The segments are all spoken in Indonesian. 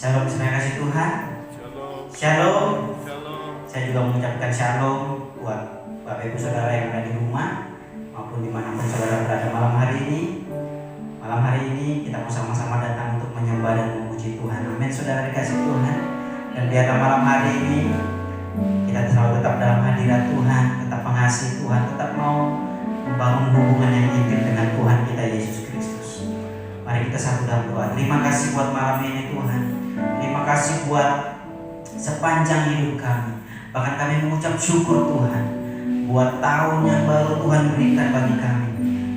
Shalom, terima kasih Tuhan. Shalom. Saya juga mengucapkan shalom buat Bapak Ibu Saudara yang ada di rumah maupun dimanapun saudara berada malam hari ini. Malam hari ini kita mau sama-sama datang untuk menyembah dan memuji Tuhan. Amin, saudara dikasih Tuhan. Dan biarlah malam hari ini kita selalu tetap dalam hadirat Tuhan, tetap mengasihi Tuhan, tetap mau membangun hubungan yang intim dengan Tuhan kita Yesus Kristus. Mari kita satu dalam doa. Terima kasih buat malam ini Tuhan. Terima kasih buat sepanjang hidup kami. Bahkan kami mengucap syukur Tuhan buat tahun yang baru Tuhan berikan bagi kami.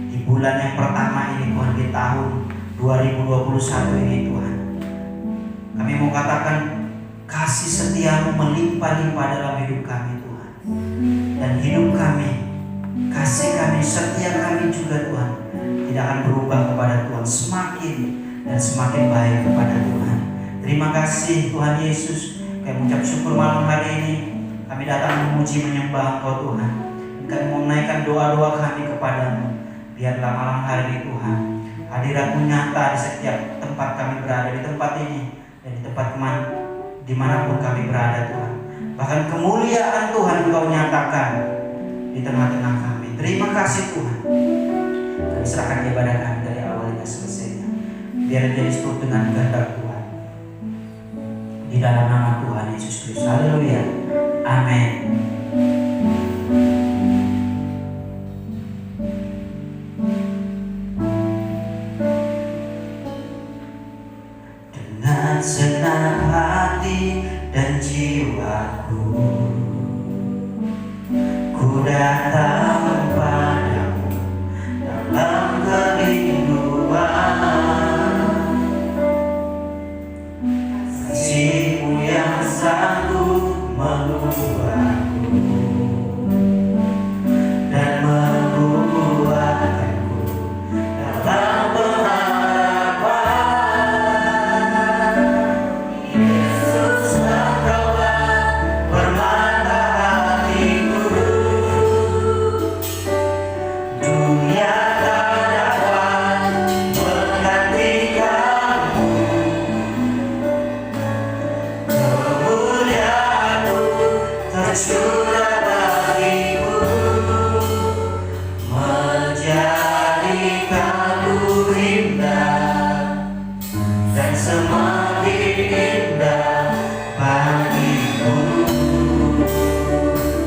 Di bulan yang pertama ini Tuhan, di tahun 2021 ini Tuhan, kami mau katakan kasih setiamu melimpah-limpah dalam hidup kami Tuhan. Dan hidup kami, kasih kami, setia kami juga Tuhan tidak akan berubah kepada Tuhan, semakin dan semakin baik kepada Tuhan. Terima kasih Tuhan Yesus. Kami mengucap syukur malam hari ini. Kami datang memuji menyembah Engkau Tuhan. Kami mau menaikkan doa-doa kami kepadamu. Biarlah malam hari ini Tuhan, hadirat-Mu nyata di setiap tempat kami berada, di tempat ini dan di tempat dimanapun kami berada Tuhan. Bahkan kemuliaan Tuhan Engkau nyatakan di tengah-tengah kami. Terima kasih Tuhan. Kami serahkan ibadah kami dari awal hingga selesainya. Biar menjadi seturut dengan kehendak Tuhan. Di dalam nama Tuhan Yesus Kristus. Haleluya. Amin. Dengan senang hati dan jiwaku, ku datang padamu dalam kerinduan. Kasih-Mu yang sanggup mengubahku dan menguatkanku dalam pengharapan. Yesus, Engkaulah permata hatiku. Dunia tak dapat menggantikanmu. Kemuliaan-Mu tercurah bagiku, menjadikanku indah dan semakin indah bagimu.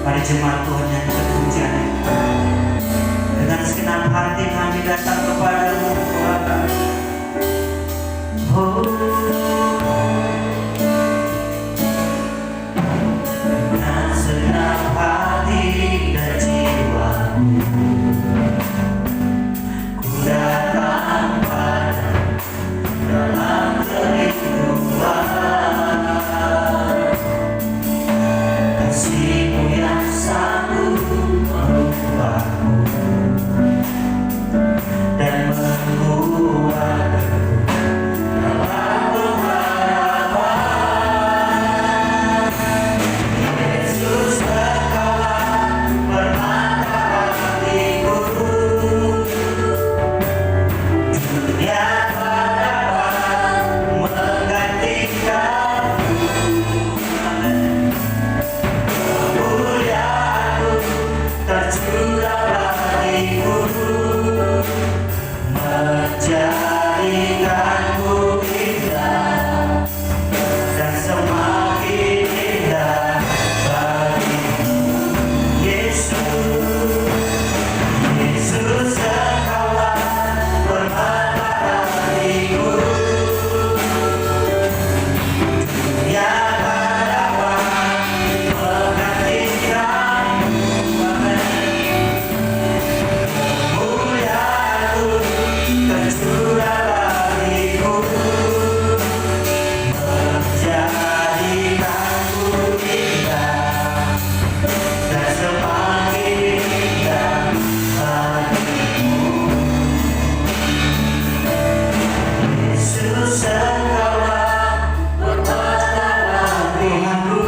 Mari jemaat Tuhan nyanyikan pujian dengan segenap hati kami datang kepadamu Tuhan. Oh, dengan segenap hati dan jiwaku, ku datang padamu dalam kerinduan. Kasih-Mu yang sanggup mengubahku dan menguatkanku dalam pengharapan. Yesus, Engkaulah permata hatiku. Dunia tak dapat menggantikanmu. Kemuliaan-Mu tercurah bagiku, menjadikanku indah dan semakin indah bagimu. Yesus, Yesus, Engkaulah permata hatiku. Dunia tak dapat menggantikanmu. Kemuliaan-Mu tercurah bagiku, menjadikanku indah dan semakin indah bagimu. Yesus, Engkaulah permata hatiku.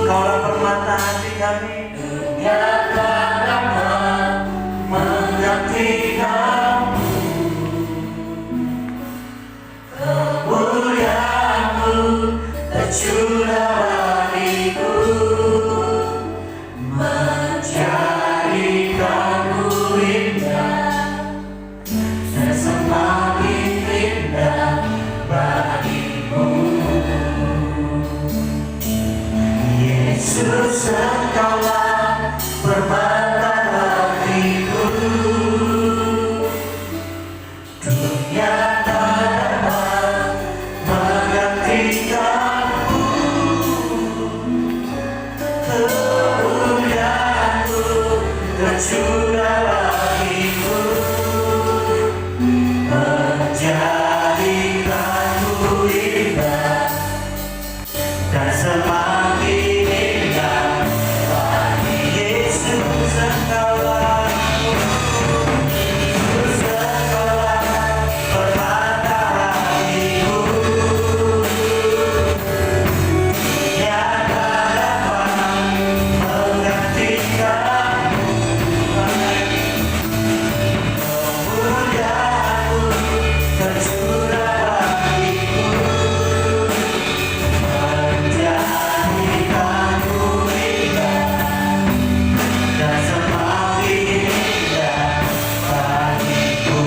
Engkaulah permata hati kami. Dunia tak dapat menggantikanmu. Kemuliaan-Mu tercurah bagiku, menjadikanku indah dan semakin indah bagimu. Yesus, Engkaulah permata hatiku, dunia tak dapat menggantikanmu. Kemuliaanmu tercurah bagiku, menjadikanku indah dan semakin indah bagi Yesus. Engkaulah, Yesus, Engkaulah permata hatiku, yang tak dapat menggantikanmu. Kemuliaanmu tercurah bagiku, menjadikanku indah dan semakin indah bagiku.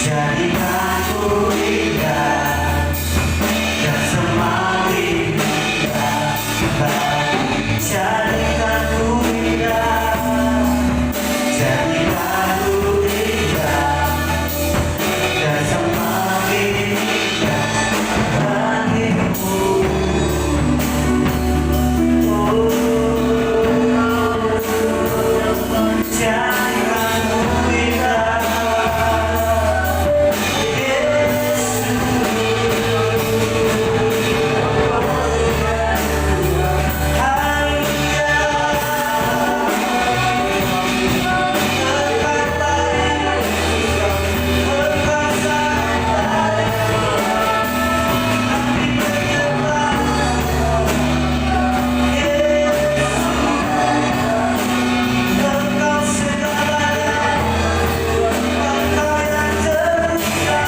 Jadikanku indah dan semakin indah bagiku. Jadikanku indah, jadikanku indah dan semakin indah bagimu. Jadikanku indah, Engkau segalanya, Engkau yang terindah.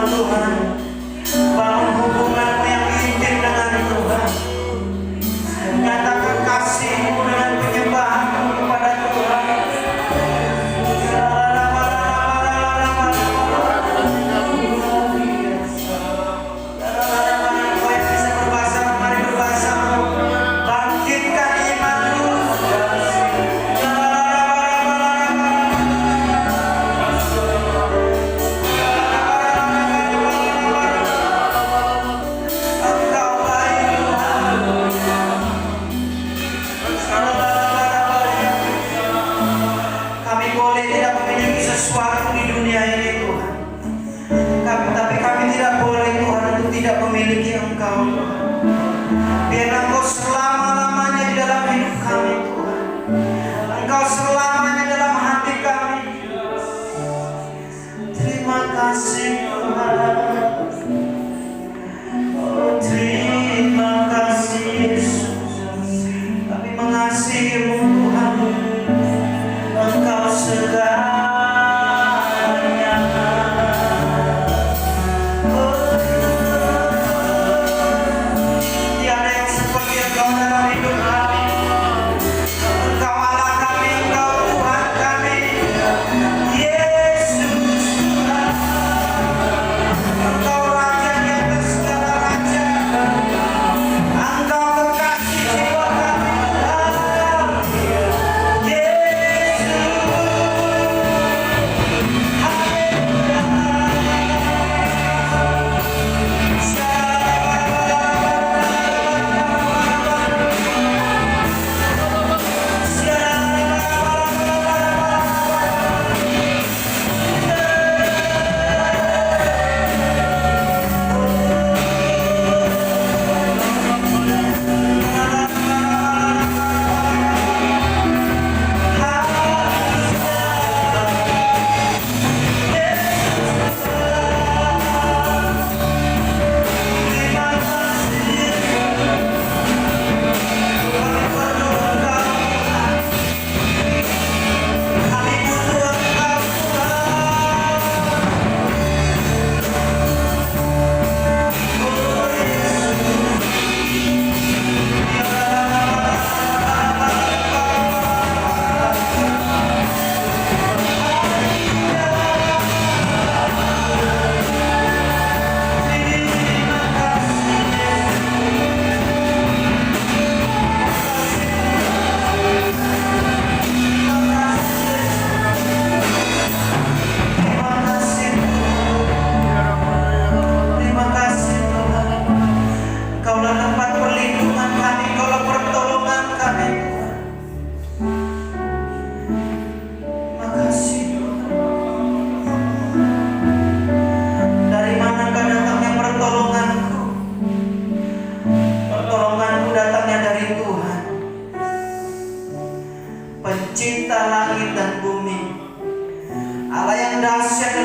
Tuhan, bangun hubunganmu yang intim dengan Tuhan. Nyatakan kasihmu dengan penyembahanmu kepada Tuhan. Kau yang bisa berbahasa, mari berbahasa. Bangkitkan imanmu. Engkau baik Tuhan. Kami boleh tidak memiliki sesuatu di dunia ini Tuhan, tapi kami tidak boleh Tuhan untuk tidak memiliki Engkau. Biarlah Engkau selama-lamanya di dalam hidup kami Tuhan. Engkau selamanya dalam hati kami. Terima kasih Tuhan. Oh, terima kasih Yesus. Kami mengasihi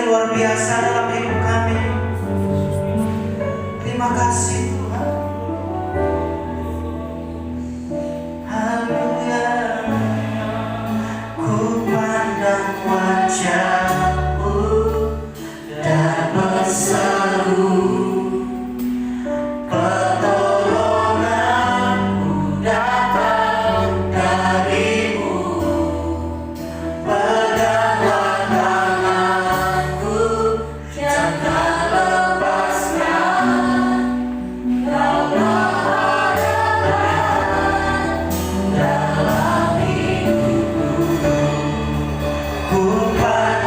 luar biasa dalam hidup kami. Terima kasih Tuhan. Haleluya. Ku pandang wajah-Mu dan berseru, pertolonganku datang dari-Mu. Peganglah tanganku, jangan lepaskan. Kaulah harapan dalam hidupku. Ku pandang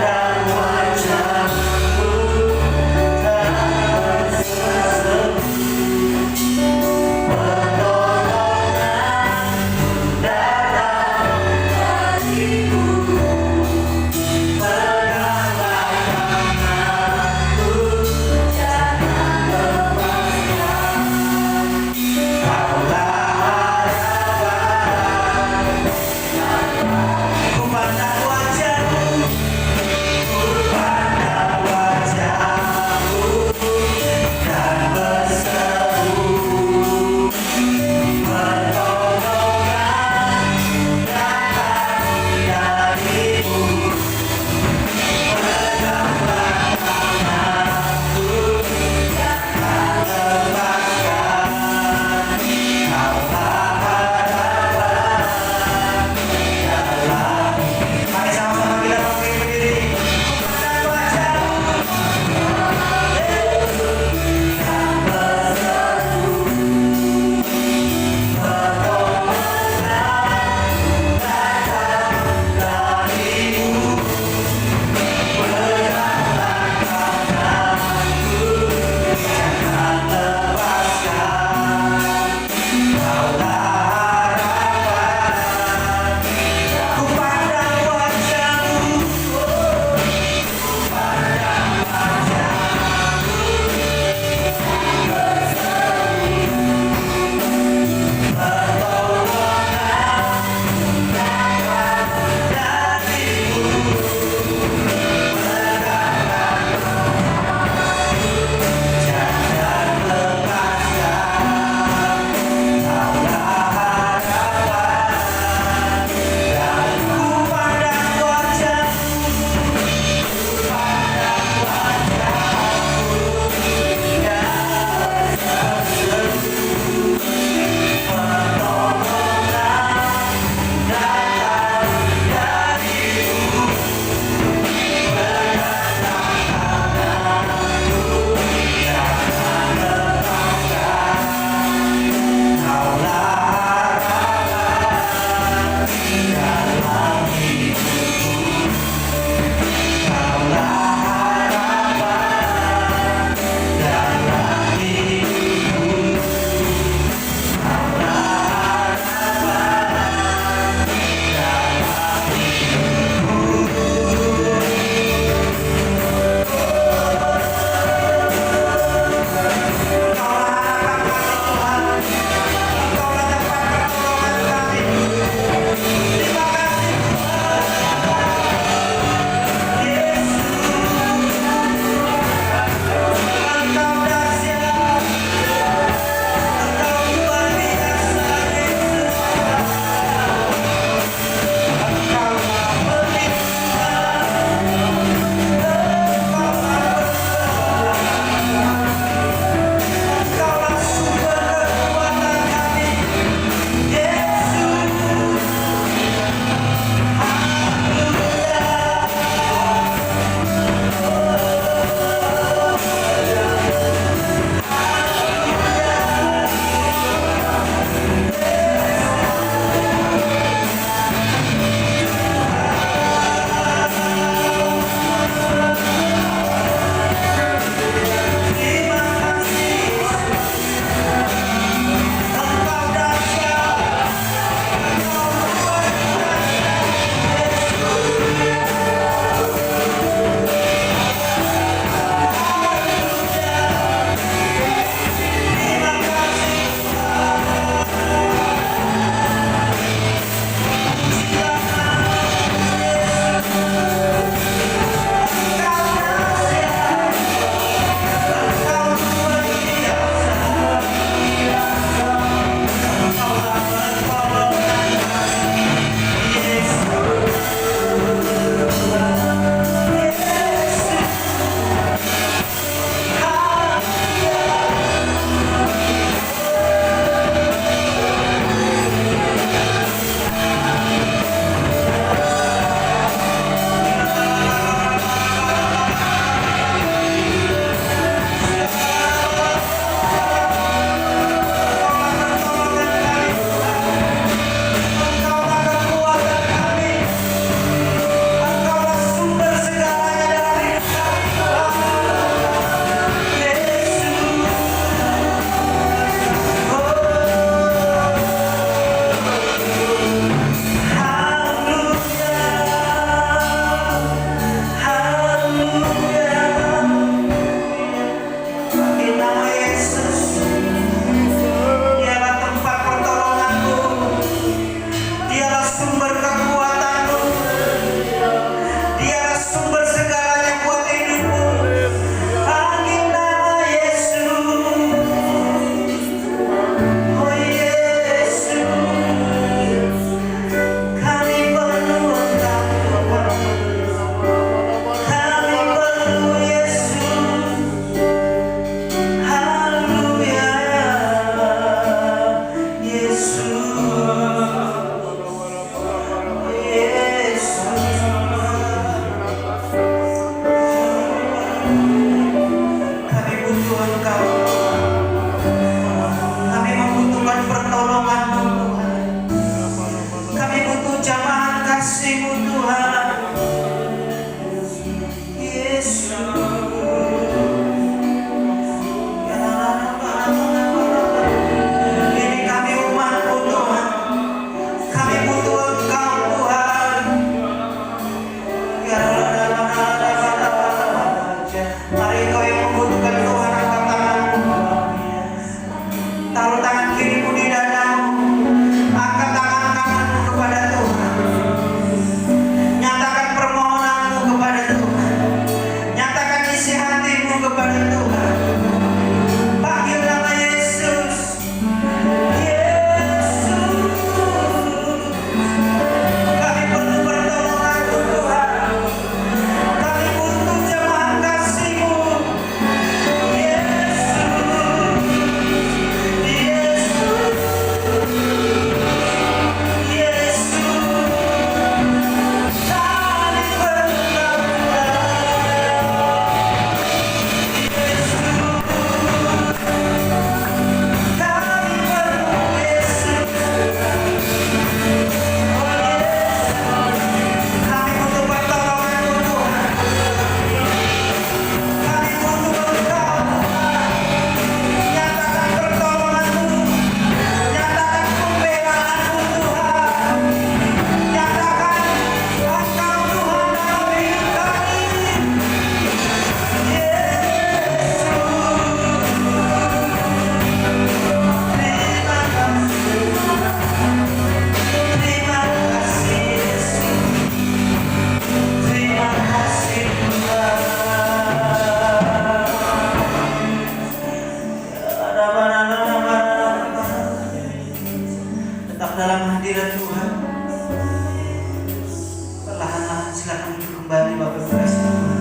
kembali Bapak kasih Tuhan.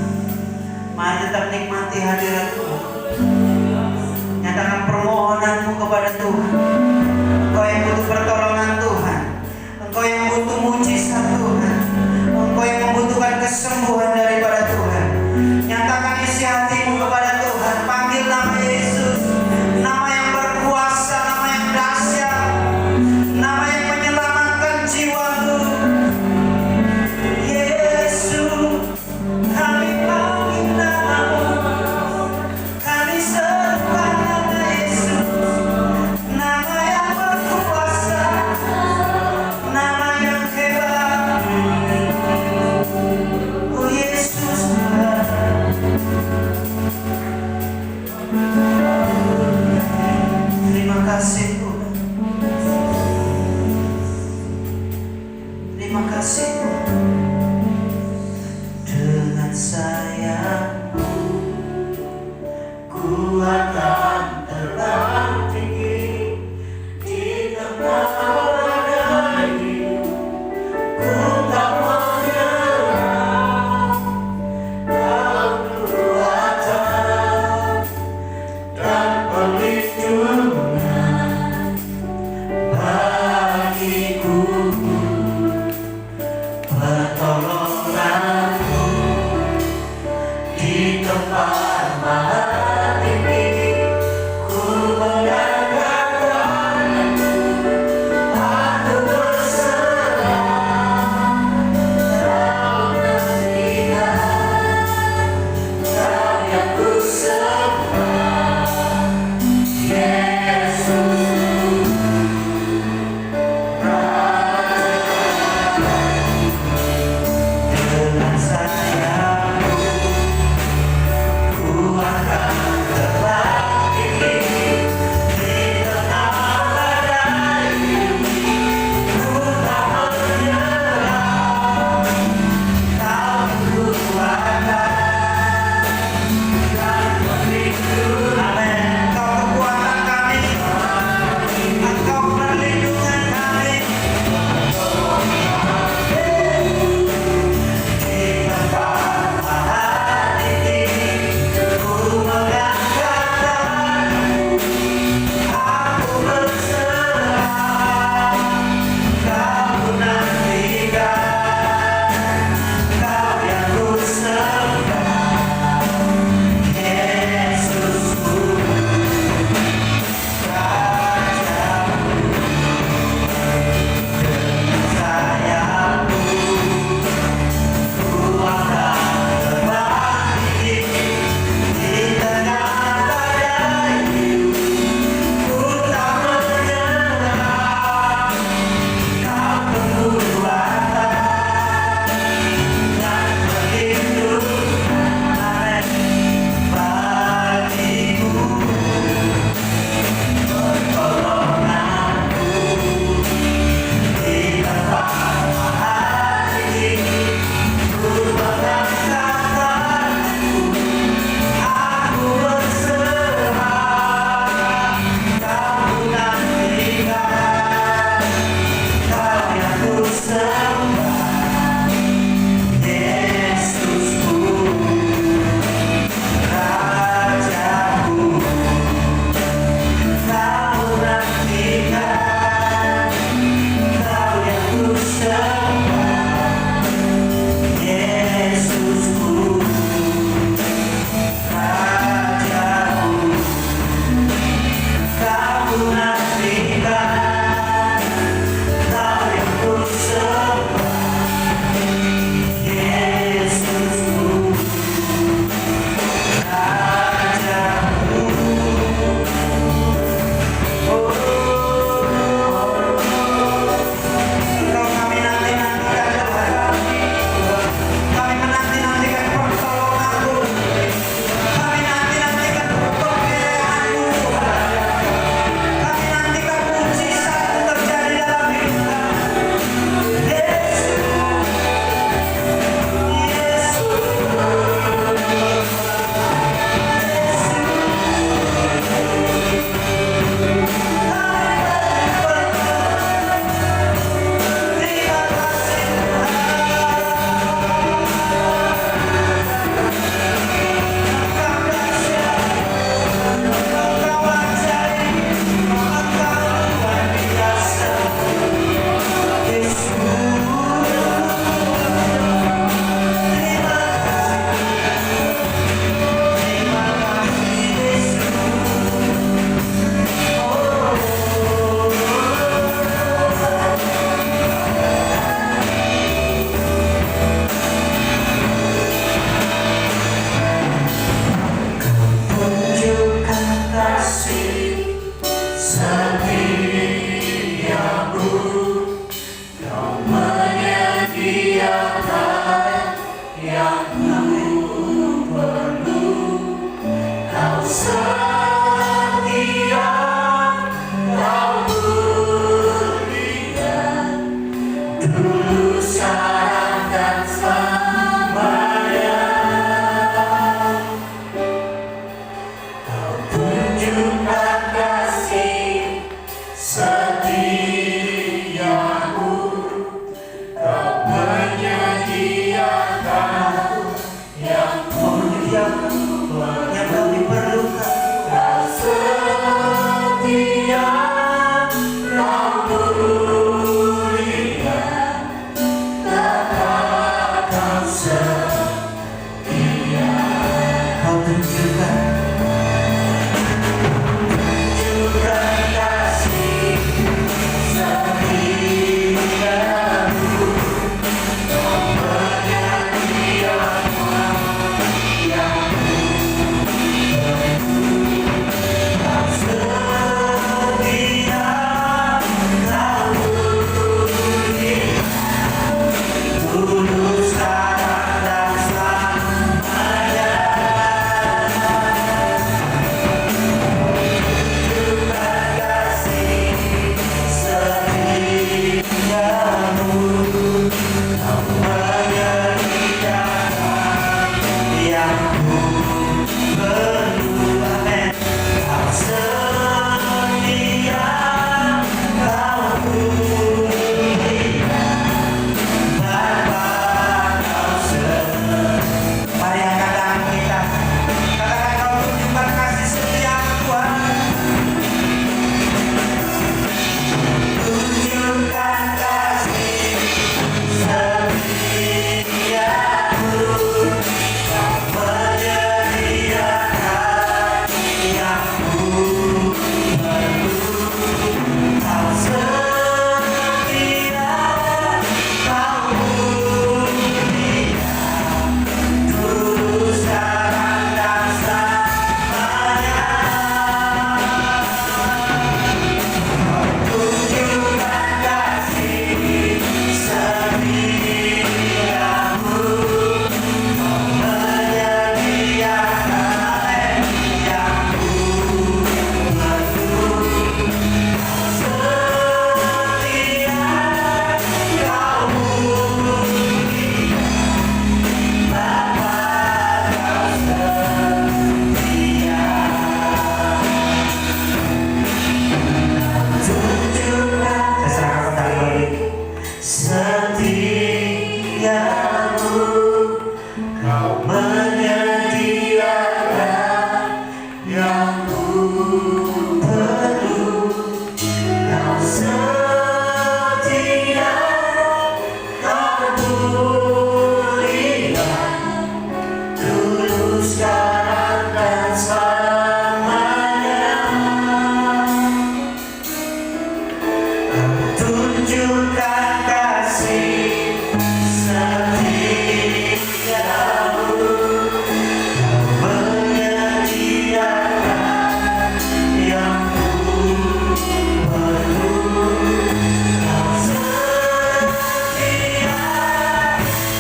Mari tetap nikmati hadirat Tuhan. Nyatakan permohonanmu kepada Tuhan. Engkau yang butuh pertolongan Tuhan, engkau yang butuh mujizat Tuhan, engkau yang membutuhkan kesembuhan daripada Tuhan. Nyatakan isi hatimu kepada Tuhan. Panggil nama Yesus, nama yang berkuasa, nama yang dahsyat, nama yang menyelamatkan jiwamu. Yesus, kami panggil namamu, kami sembah nama Yesus, nama yang berkuasa, nama yang hebat. Oh Kau menyediakan yang ku perlu. Kau setia, kau mulia, dulu sekarang dan selamanya. Kau tunjukkan kasih setiamu. Kau menyediakan yang ku perlu. Kau setia,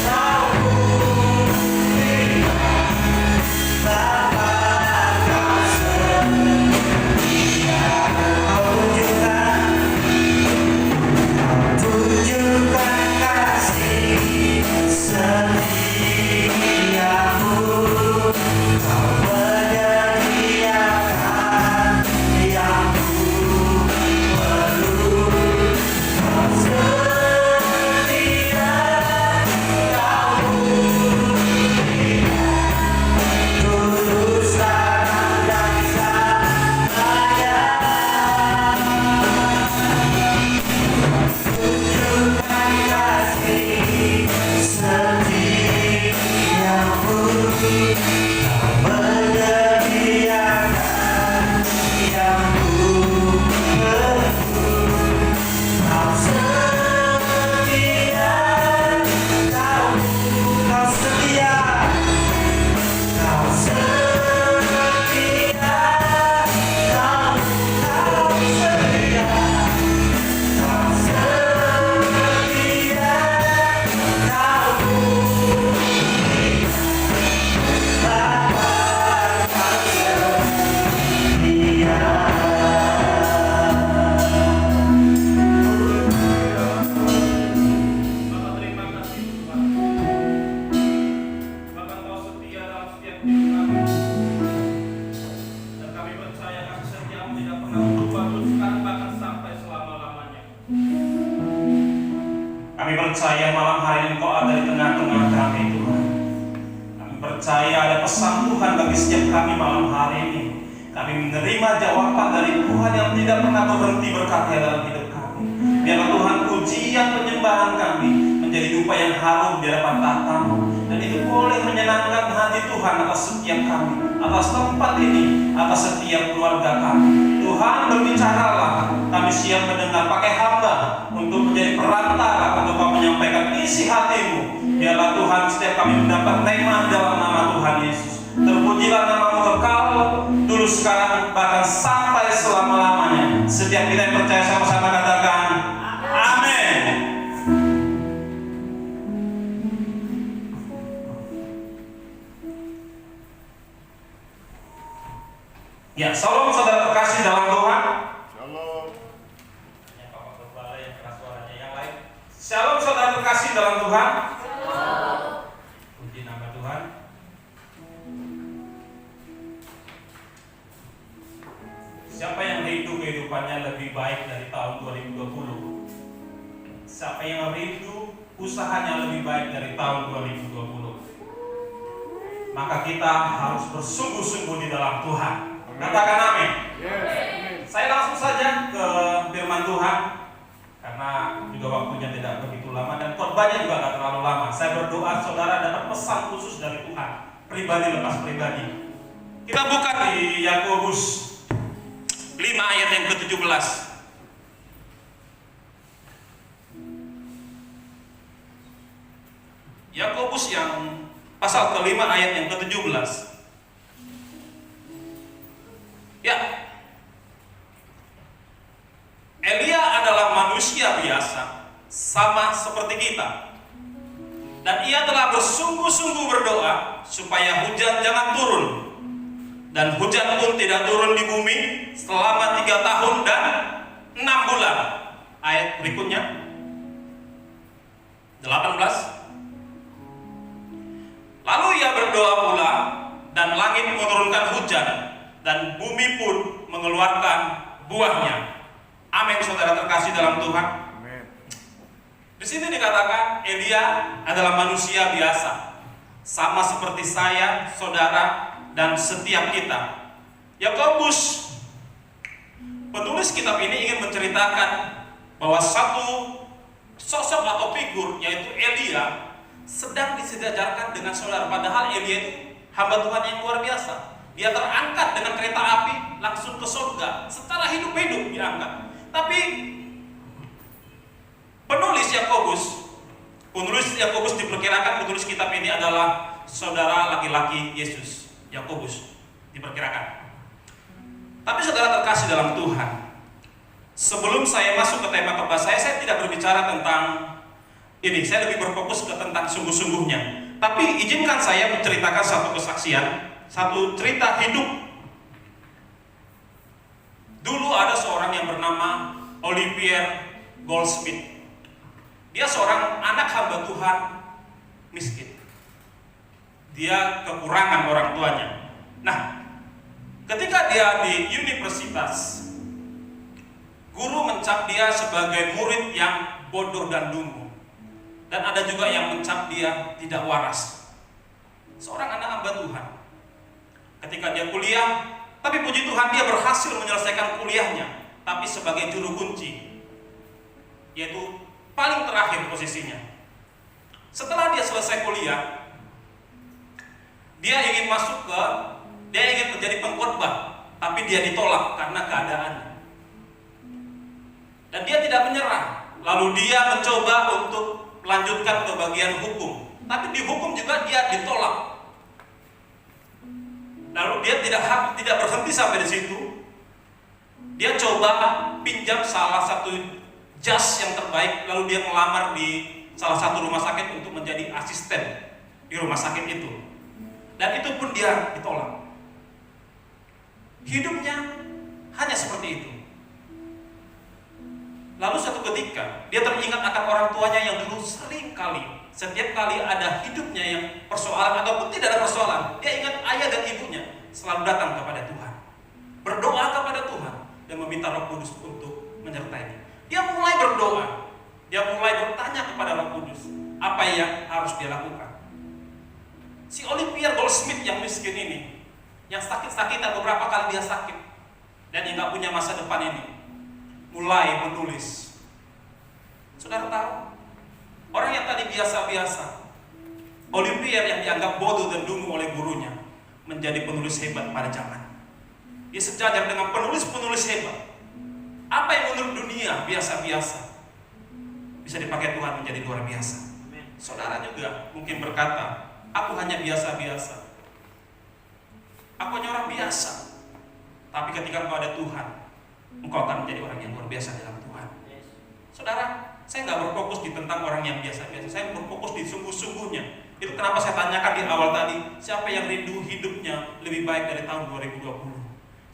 kau mulia, Bapa kau setia. Kau tunjukkan kasih setiamu. Kau menyediakan yang ku perlu. Kau setia, kau mulia, dulu sekarang dan selamanya. Tunjukkan kasih setiamu. Kau menyediakan yang ku perlu. Kau setia, kau setia, kau setia, kau setia. Kau setia, kau mulia, Bapa kau setia. Bapak terima kasih Tuhan. Bapak Kau setia dalam setiap hidup kami. Dan kami percaya kasih setiamu tidak pernah berubah terus sekarang bahkan sampai selama-lamanya. Kami percaya malam hari ini Engkau ada di tengah-tengah kami Tuhan. Kami percaya ada pesan Tuhan bagi setiap kami malam hari ini. Kami menerima jawaban dari Tuhan yang tidak pernah berhenti berkarya dalam hidup kami. Biarlah Tuhan pujian penyembahan kami menjadi dupa yang harum di hadapan tahta-Mu, dan itu boleh menyenangkan hati Tuhan atas setiap kami, atas tempat ini, atas setiap keluarga kami. Tuhan berbicaralah, kami siap mendengar. Pakai hamba untuk menjadi perantara untuk Kau menyampaikan isi hati-Mu. Biarlah Tuhan setiap kami mendapat tema dalam nama Tuhan Yesus. Terpujilah nama-Mu kekal, dulu sekarang bahkan sampai selama-lamanya. Setiap kita yang percaya sama-sama katakan amin. Ya, salam saudara terkasih dalam Tuhan. Shalom. Ya, Bapak Kepala yang keras suaranya yang lain. Shalom saudara terkasih dalam Tuhan. Puji nama Tuhan. Siapa yang rindu kehidupannya lebih baik dari tahun 2020? Siapa yang rindu usahanya lebih baik dari tahun 2020? Maka kita harus bersungguh-sungguh di dalam Tuhan. Katakan amin. Yes. Saya langsung saja ke firman Tuhan, karena juga waktunya tidak begitu lama dan khotbahnya juga tidak terlalu lama. Saya berdoa saudara dapat pesan khusus dari Tuhan, pribadi lepas pribadi. Kita buka di Yakobus 5 ayat yang ke-17. Yakobus yang pasal ke-5 ayat yang ke-17. Ya, Elia adalah manusia biasa, sama seperti kita. Dan ia telah bersungguh-sungguh berdoa supaya hujan jangan turun. Dan hujan pun tidak turun di bumi selama 3 tahun dan 6 bulan. Ayat berikutnya 18. Lalu ia berdoa pula, dan langit menurunkan hujan, dan bumi pun mengeluarkan buahnya. Amin, saudara terkasih dalam Tuhan. Amin. Di sini dikatakan Elia adalah manusia biasa, sama seperti saya, saudara, dan setiap kita. Yakobus, penulis kitab ini ingin menceritakan bahwa satu sosok atau figur, yaitu Elia, sedang disejajarkan dengan saudara. Padahal Elia itu hamba Tuhan yang luar biasa. Dia terangkat dengan kereta api langsung ke surga, secara hidup-hidup diangkat. Tapi penulis Yakobus diperkirakan penulis kitab ini adalah saudara laki-laki Yesus, Yakobus diperkirakan. Tapi saudara terkasih dalam Tuhan, sebelum saya masuk ke tema khotbah saya tidak berbicara tentang ini. Saya lebih berfokus ke tentang sungguh-sungguhnya. Tapi izinkan saya menceritakan satu kesaksian, satu cerita hidup. Dulu ada seorang yang bernama Olivier Goldsmith. Dia seorang anak hamba Tuhan miskin. Dia kekurangan orang tuanya. Nah, ketika dia di universitas, guru mencap dia sebagai murid yang bodoh dan dungu. Dan ada juga yang mencap dia tidak waras. Seorang anak hamba Tuhan. Ketika dia kuliah, tapi puji Tuhan dia berhasil menyelesaikan kuliahnya, tapi sebagai juru kunci, yaitu paling terakhir posisinya. Setelah dia selesai kuliah, dia ingin menjadi pengkhotbah, tapi dia ditolak karena keadaannya. Dan dia tidak menyerah. Lalu dia mencoba untuk melanjutkan ke bagian hukum, tapi di hukum juga dia ditolak. Lalu dia tidak berhenti sampai di situ. Dia coba pinjam salah satu jas yang terbaik, lalu dia melamar di salah satu rumah sakit untuk menjadi asisten di rumah sakit itu. Dan itu pun dia ditolak. Hidupnya hanya seperti itu. Lalu suatu ketika dia teringat akan orang tuanya yang dulu sering kali, setiap kali ada hidupnya yang persoalan ataupun tidak ada persoalan, dia ingat ayah dan ibunya selalu datang kepada Tuhan, berdoa kepada Tuhan dan meminta Roh Kudus untuk menyertainya. Dia mulai berdoa, dia mulai bertanya kepada Roh Kudus apa yang harus dia lakukan. Si Olivier Goldsmith yang miskin ini, yang sakit-sakitan, beberapa kali dia sakit dan yang gak punya masa depan ini, mulai menulis. Saudara tahu, orang yang tadi biasa-biasa, Olivier yang dianggap bodoh dan dungu oleh gurunya, menjadi penulis hebat pada zaman. Dia sejajar dengan penulis-penulis hebat. Apa yang menurut dunia biasa-biasa bisa dipakai Tuhan menjadi luar biasa. Saudara juga mungkin berkata, aku hanya biasa-biasa, aku hanya orang biasa. Tapi ketika engkau ada Tuhan, engkau akan menjadi orang yang luar biasa dalam Tuhan. Saudara, saya nggak berfokus di tentang orang yang biasa-biasa, saya berfokus di sungguh-sungguhnya. Itu kenapa saya tanyakan di awal tadi, siapa yang rindu hidupnya lebih baik dari tahun 2020?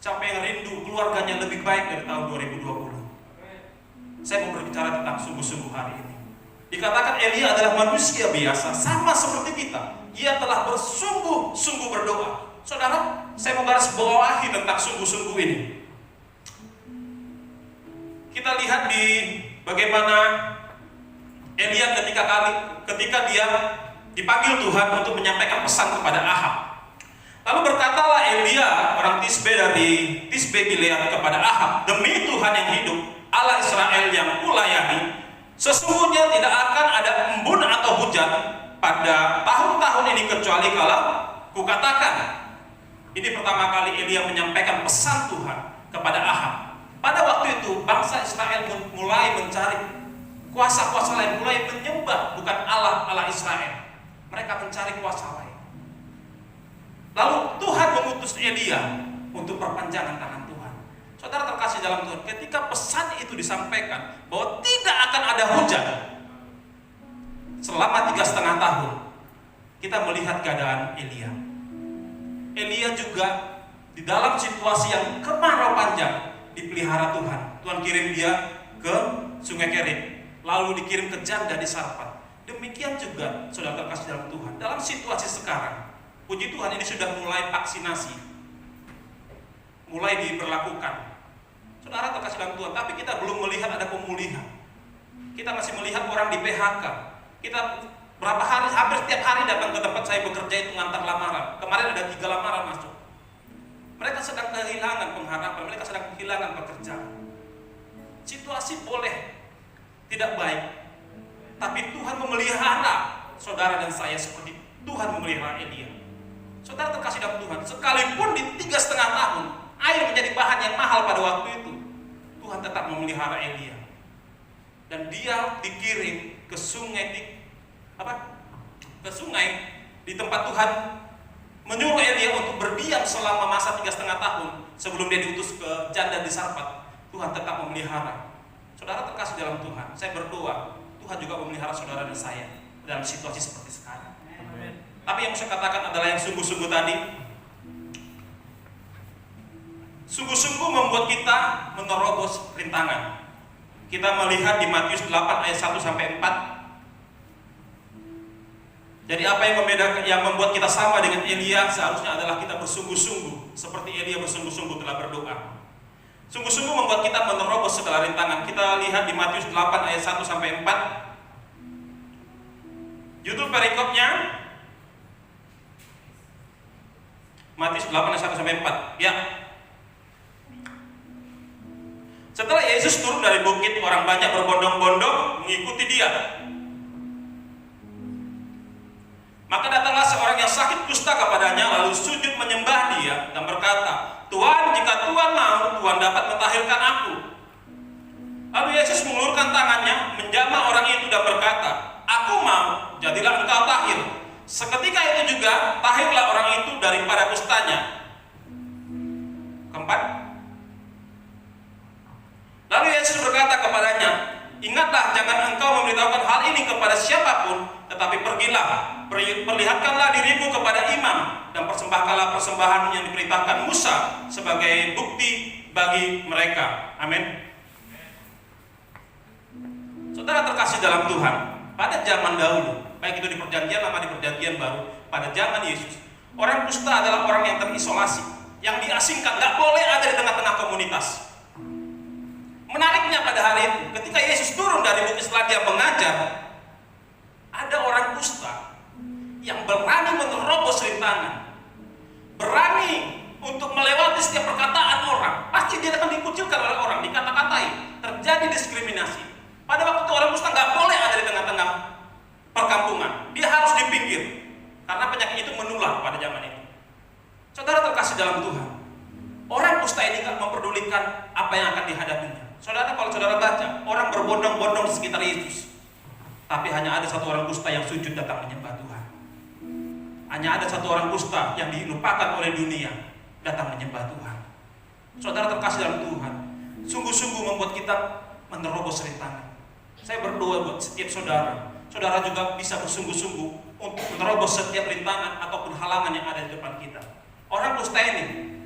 Siapa yang rindu keluarganya lebih baik dari tahun 2020? Saya mau berbicara tentang sungguh-sungguh hari ini. Dikatakan Elia adalah manusia biasa, sama seperti kita. Ia telah bersungguh-sungguh berdoa. Saudara, saya mau garis bawahi tentang sungguh-sungguh ini. Kita lihat di bagaimana Elia ketika dia dipanggil Tuhan untuk menyampaikan pesan kepada Ahab. Lalu berkatalah Elia, orang Tisbe dari Tisbe Gilead kepada Ahab, demi Tuhan yang hidup, Allah Israel yang kulayani, sesungguhnya tidak akan ada embun atau hujan pada tahun-tahun ini kecuali kalau kukatakan. Ini pertama kali Elia menyampaikan pesan Tuhan kepada Ahab. Pada waktu itu bangsa Israel mulai mencari kuasa-kuasa lain, mulai menyembah bukan Allah Israel. Mereka mencari kuasa lain. Lalu Tuhan mengutus Elia untuk perpanjangan tangan Tuhan. Saudara terkasih dalam Tuhan, ketika pesan itu disampaikan bahwa tidak akan ada hujan selama 3,5 tahun, kita melihat keadaan Elia. Elia juga di dalam situasi yang kemarau panjang dipelihara Tuhan. Tuhan kirim dia ke Sungai Kerit, lalu dikirim ke Janda di Sarfat. Demikian juga saudara terkasih dalam Tuhan, dalam situasi sekarang, puji Tuhan ini sudah mulai vaksinasi, mulai diberlakukan. Saudara terkasih dalam Tuhan, tapi kita belum melihat ada pemulihan. Kita masih melihat orang di PHK. Kita berapa hari, hampir setiap hari datang ke tempat saya bekerja itu ngantar lamaran. Kemarin ada 3 lamaran masuk. Mereka sedang kehilangan pengharapan, mereka sedang kehilangan pekerjaan. Situasi boleh tidak baik, tapi Tuhan memelihara saudara dan saya seperti Tuhan memelihara Elia. Saudara terkasih dalam Tuhan, sekalipun di 3,5 tahun air menjadi bahan yang mahal pada waktu itu, Tuhan tetap memelihara Elia. Dan dia dikirim ke sungai di tempat Tuhan menyuruh Elia untuk berdiam selama masa 3,5 tahun sebelum dia diutus ke janda di Sarfat. Tuhan tetap memelihara. Saudara terkasih dalam Tuhan, saya berdoa Tuhan juga memelihara saudara dan saya dalam situasi seperti sekarang. Tapi yang saya katakan adalah yang sungguh-sungguh tadi, sungguh-sungguh membuat kita menerobos rintangan. Kita melihat di Matius 8 ayat 1-4. Jadi apa yang membedakan, yang membuat kita sama dengan Elia seharusnya adalah kita bersungguh-sungguh seperti Elia bersungguh-sungguh telah berdoa. Sungguh-sungguh membuat kita menerobos segala rintangan. Kita lihat di Matius 8 ayat 1-4. Judul perikopnya Matius 8 ayat 1-4. Ya. Setelah Yesus turun dari bukit, orang banyak berbondong-bondong mengikuti dia. Maka datanglah seorang yang sakit kusta kepadanya, lalu sujud menyembah dia dan berkata, "Tuhan, jika Tuhan mau, Tuhan dapat mentahirkan aku." Lalu Yesus mengulurkan tangannya, menjamah orang itu dan berkata, "Aku mau, jadilah engkau tahir." Seketika itu juga tahirlah orang itu daripada kustanya. Keempat. Lalu Yesus berkata kepadanya, "Ingatlah, jangan engkau memberitahukan hal ini kepada siapapun, tetapi pergilah, perlihatkanlah dirimu kepada imam, dan persembahkanlah persembahan yang diperintahkan Musa sebagai bukti bagi mereka." Amin. Saudara terkasih dalam Tuhan, pada zaman dahulu, baik itu di perjanjian lama, di perjanjian baru, pada zaman Yesus, orang kusta adalah orang yang terisolasi, yang diasingkan, gak boleh ada di tengah-tengah komunitas. Menariknya pada hari itu, ketika Yesus turun dari bukit setelah dia mengajar, ada orang kusta yang berani menerobos rintangan, berani untuk melewati setiap perkataan orang. Pasti dia akan dikucilkan oleh orang, dikata-katai, terjadi diskriminasi. Pada waktu itu orang kusta nggak boleh ada di tengah-tengah perkampungan, dia harus di pinggir, karena penyakit itu menular pada zaman itu. Saudara terkasih dalam Tuhan, orang kusta ini nggak memperdulikan apa yang akan dihadapinya. Saudara, kalau saudara baca, orang berbondong-bondong di sekitar Yesus, tapi hanya ada satu orang kusta yang sujud datang menyembah Tuhan. Hanya ada satu orang kusta yang dilupakan oleh dunia datang menyembah Tuhan. Saudara terkasih dalam Tuhan, sungguh-sungguh membuat kita menerobos rintangan. Saya berdoa buat setiap saudara, saudara juga bisa bersungguh-sungguh untuk menerobos setiap rintangan ataupun halangan yang ada di depan kita. Orang kusta ini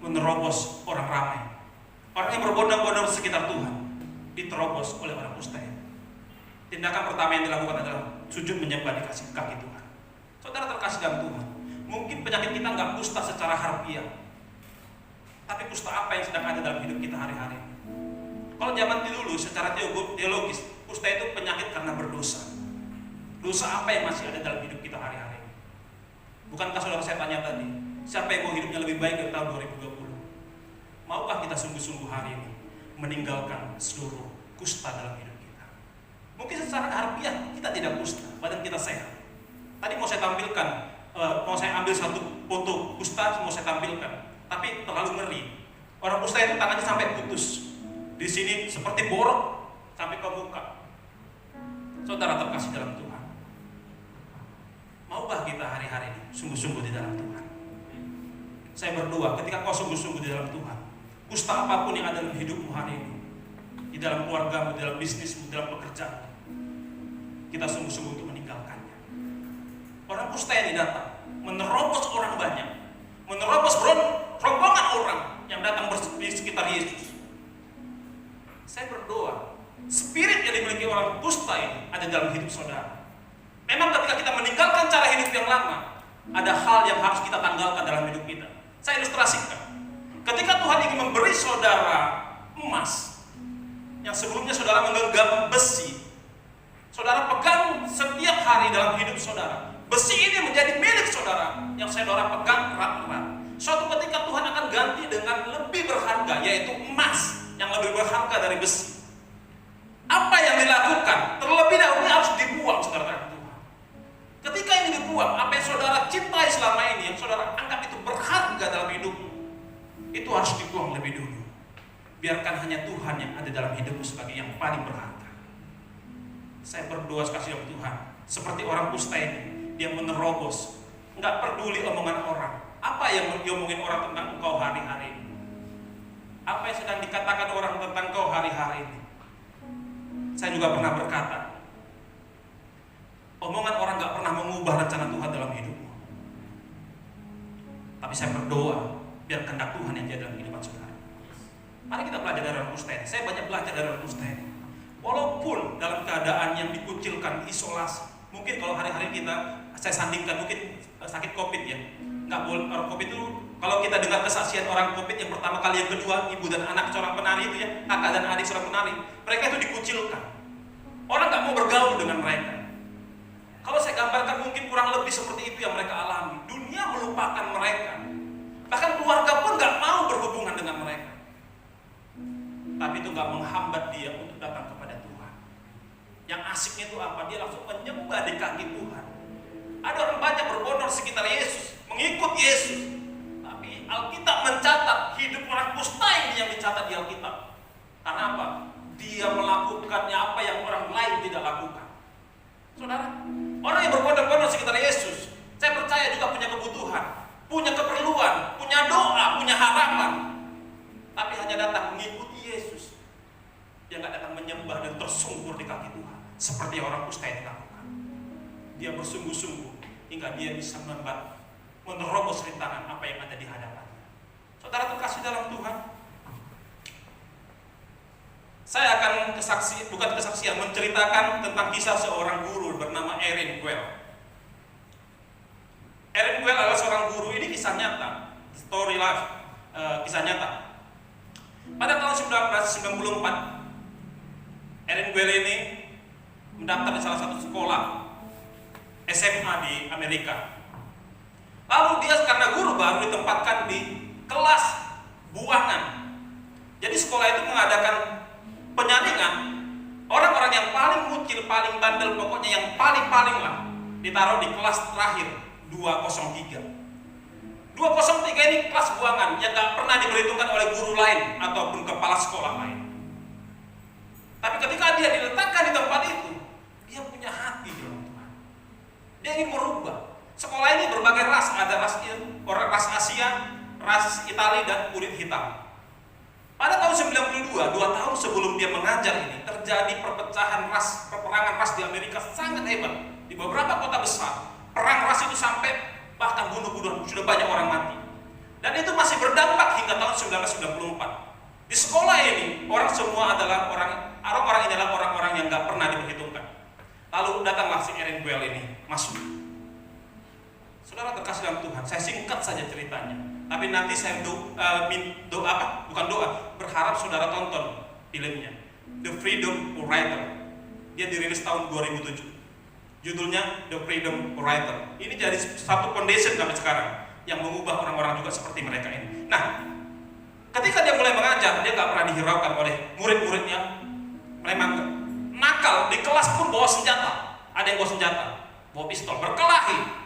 menerobos orang ramai. Orang yang berbondong-bondong di sekitar Tuhan diterobos oleh orang kusta ini. Tindakan pertama yang dilakukan adalah sujud menyembah di kaki Tuhan. Saudara terkasih dalam Tuhan, mungkin penyakit kita nggak kusta secara harfiah, tapi kusta apa yang sedang ada dalam hidup kita hari-hari. Kalau zaman dulu secara teologis, kusta itu penyakit karena berdosa. Dosa apa yang masih ada dalam hidup kita hari-hari? Bukankah saudara saya tanya tadi, siapa yang mau hidupnya lebih baik dari tahun 2020? Maukah kita sungguh-sungguh hari ini meninggalkan seluruh kusta dalam hidup kita? Mungkin secara harfiah kita tidak kusta, badan kita sehat. Tadi mau saya tampilkan, mau saya ambil satu foto kusta, mau saya tampilkan, tapi terlalu ngeri. Orang kusta itu tangannya sampai putus, di sini seperti borok sampai ke muka. Saudara terkasih dalam Tuhan, maukah kita hari-hari ini sungguh-sungguh di dalam Tuhan? Saya berdoa, ketika kau sungguh-sungguh di dalam Tuhan, kusta apapun yang ada dalam hidupmu hari ini, di dalam keluargamu, di dalam bisnismu, di dalam pekerjaan, kita sungguh-sungguh untuk meninggalkannya. Orang kusta ini datang menerobos orang banyak, menerobos rombongan orang yang datang di sekitar Yesus. Saya berdoa, spirit yang dimiliki orang kusta ini ada dalam hidup saudara. Memang ketika kita meninggalkan cara hidup yang lama, ada hal yang harus kita tanggalkan dalam hidup kita. Saya ilustrasikan. Ketika Tuhan ingin memberi saudara emas, yang sebelumnya saudara menggenggam besi, saudara pegang setiap hari dalam hidup saudara. Besi ini menjadi milik saudara yang saudara pegang erat-erat. Suatu ketika Tuhan akan ganti dengan lebih berharga, yaitu emas yang lebih berharga dari besi. Apa yang dilakukan? Terlebih dahulu harus dibuang, saudara Tuhan. Ketika ini dibuang, apa yang saudara cintai selama ini, yang saudara anggap itu berharga dalam hidupmu, itu harus dibuang lebih dulu. Biarkan hanya Tuhan yang ada dalam hidupmu sebagai yang paling berharga. Saya berdoa sekali sama Tuhan, seperti orang kusta ini, dia menerobos, nggak peduli omongan orang. Apa yang diomongin orang tentang engkau hari-hari ini? Apa yang sedang dikatakan orang tentang engkau hari-hari ini? Saya juga pernah berkata, omongan orang nggak pernah mengubah rencana Tuhan dalam hidupmu. Tapi saya berdoa, biar kehendak Tuhan yang jadi dalam kehidupan saudara. Mari kita belajar dari orang kusta ini. Saya banyak belajar dari orang kusta ini. Walaupun dalam keadaan yang dikucilkan, isolasi, mungkin kalau hari-hari kita, saya sandingkan mungkin sakit COVID ya, nggak boleh. Orang COVID itu, kalau kita dengar kesaksian orang COVID yang pertama kali, yang kedua, ibu dan anak seorang penari itu ya, kakak dan adik seorang penari, mereka itu dikucilkan. Orang nggak mau bergaul dengan mereka. Kalau saya gambarkan mungkin kurang lebih seperti itu yang mereka alami. Dunia melupakan mereka. Bahkan keluarga pun nggak mau berhubungan dengan mereka. Tapi itu nggak menghambat dia untuk datang kepada Tuhan. Yang asiknya itu apa? Dia langsung menyembah di kaki Tuhan. Ada orang banyak berbondong sekitar Yesus, mengikut Yesus. Tapi Alkitab mencatat hidup orang kusta ini yang dicatat di Alkitab. Karena apa? Dia melakukannya apa yang orang lain tidak lakukan. Saudara, orang yang berbondong-bondong sekitar Yesus, saya percaya juga punya kebutuhan, punya keperluan, punya doa, punya harapan. Tapi hanya datang mengikuti Yesus. Dia nggak datang menyembah dan tersungkur di kaki Tuhan seperti orang kusta yang lakukan. Dia bersungguh-sungguh hingga dia bisa menerobos rintangan apa yang ada di hadapannya. Saudara terkasih dalam Tuhan, saya akan kesaksian menceritakan tentang kisah seorang guru bernama Aaron Guell. Aaron Guell adalah seorang guru, ini kisah nyata, story life, kisah nyata. Pada tahun 1994, Aaron Guell ini mendaftar di salah satu sekolah SMA di Amerika. Lalu dia karena guru baru ditempatkan di kelas buangan. Jadi sekolah itu mengadakan penyaringan orang-orang yang paling mukil, paling bandel, pokoknya yang paling lah, ditaruh di kelas terakhir 203. 203 ini kelas buangan yang gak pernah diperhitungkan oleh guru lain ataupun kepala sekolah lain. Tapi ketika dia diletakkan di tempat itu, dia punya hati di dalam Tuhan. Dia ingin merubah. Sekolah ini berbagai ras, ada ras Asia, ras Italia dan kulit hitam. Pada tahun 92, 2 tahun sebelum dia mengajar ini, terjadi perpecahan ras, peperangan ras di Amerika sangat hebat. Di beberapa kota besar, perang ras itu sampai bahkan bunuh-bunuhan, sudah banyak orang mati. Dan itu masih berdampak hingga tahun 1994. Di sekolah ini, orang semua adalah orang ini adalah orang-orang yang gak pernah diperhitungkan. Lalu datanglah si Aaron Guell ini masuk. Saudara terkasih dalam Tuhan, saya singkat saja ceritanya. Tapi nanti saya berharap saudara tonton filmnya, The Freedom Writer. Dia dirilis tahun 2007. Judulnya The Freedom Writer. Ini jadi satu foundation sampai sekarang yang mengubah orang-orang juga seperti mereka ini. Nah, ketika dia mulai mengajar, dia nggak pernah dihiraukan oleh murid-muridnya. Memang nakal, di kelas pun bawa senjata. Ada yang bawa senjata, bawa pistol, berkelahi.